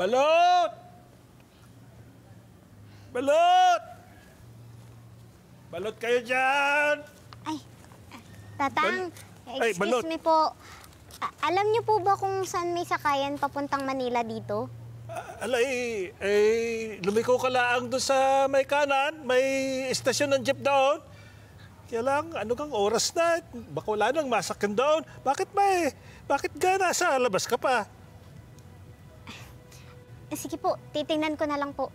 Balot! Balot! Balot kayo dyan! Ay, Tatang, Ay, balot. excuse me po. Alam niyo po ba kung saan may sakayan papuntang Manila dito? Lumiko ka lang doon sa may kanan. May estasyon ng jeep doon. Kaya lang, ano kang oras na? Baka wala nang masakyan doon. Bakit ka nasa labas ka pa? Sige po, titingnan ko na lang po.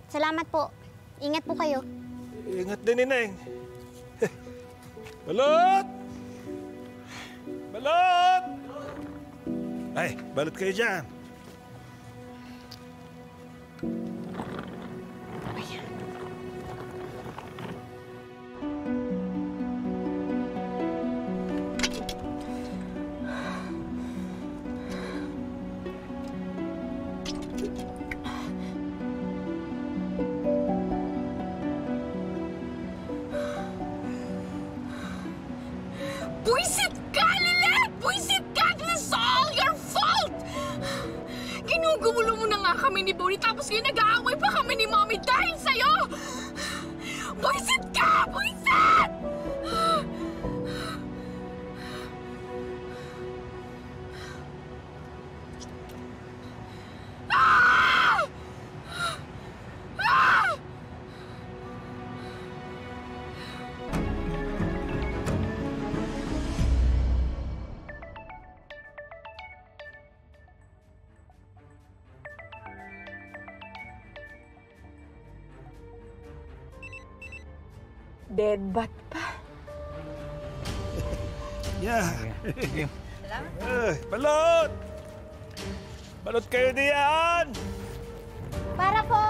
Salamat po. Ingat po kayo. Ingat din, Ineng. Balot! Balot! Ay, balot kayo dyan. Buisit ka, Lilet! Buisit ka! This is all your fault! Ginugulo mo na nga kami ni Bonnie tapos ngayon nag-aaway pa kami ni Mommy dahil sa'yo! Buisit ka! Buisit! Ah! Ah! Dead bat pa. Yeah. Balot! Balot kayo diyan! Para po!